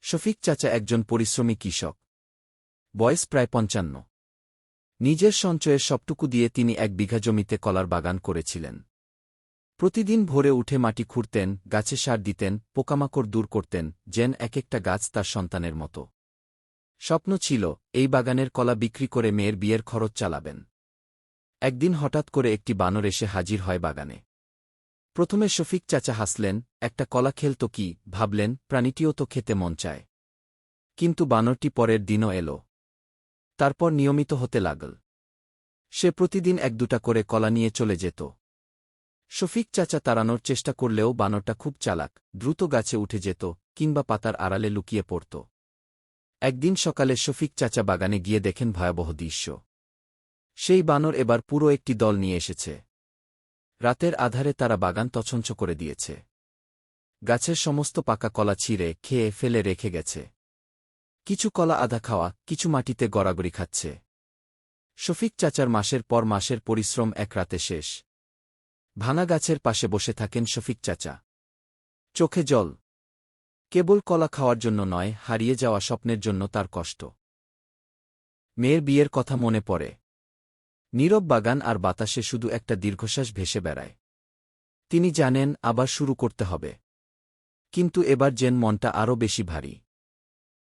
শফিক চাচা একজন পরিশ্রমী কৃষক। বয়স প্রায় ৫৫। নিজের সঞ্চয়ের সবটুকু দিয়ে তিনি ১ বিঘা জমিতে কলার বাগান করেছিলেন। প্রতিদিন ভোরে উঠে মাটি খুঁড়তেন, গাছে সার দিতেন, পোকামাকড় দূর করতেন, যেন এক-একটা গাছ তার সন্তানের মতো। স্বপ্ন ছিল, এই বাগানের কলা বিক্রি করে মেয়ের বিয়ের খরচ চালাবেন। একদিন হঠাৎ করে একটি বানর এসে হাজির হয় বাগানে। প্রথমে শফিক চাচা হাসলেন, একটা কলা খেলত কি, ভাবলেন প্রাণীটিও তো খেতে মন চায়। কিন্তু বানরটি পরের দিনও এল। তারপর নিয়মিত হতে লাগল। সে প্রতিদিন ১-২টা করে কলা নিয়ে চলে যেত। শফিক চাচা তাড়ানোর চেষ্টা করলেও বানরটা খুব চালাক, দ্রুত গাছে উঠে যেত কিংবা পাতার আড়ালে লুকিয়ে পড়ত। একদিন সকালে শফিক চাচা বাগানে গিয়ে দেখেন ভয়াবহ দৃশ্য। সেই বানর এবার পুরো একটি দল নিয়ে এসেছে। রাতের আধারে তারা বাগান তছনছ করে দিয়েছে। গাছের সমস্ত পাকা কলা ছিঁড়ে খেয়ে ফেলে রেখে গেছে। কিছু কলা আধা খাওয়া, কিছু মাটিতে গড়াগড়ি খাচ্ছে। শফিক চাচার মাসের পর মাসের পরিশ্রম এক রাতে শেষ। ভাঙা গাছের পাশে বসে থাকেন শফিক চাচা। চোখে জল। কেবল কলা খাওয়ার জন্য নয়, হারিয়ে যাওয়া স্বপ্নের জন্য তার কষ্ট। মেয়ের বিয়ের কথা মনে পড়ে। নীরব বাগান আর বাতাসে শুধু একটা দীর্ঘশ্বাস ভেসে বেড়ায়। তিনি জানেন আবার শুরু করতে হবে। কিন্তু এবার যেন মনটা আরও বেশি ভারী।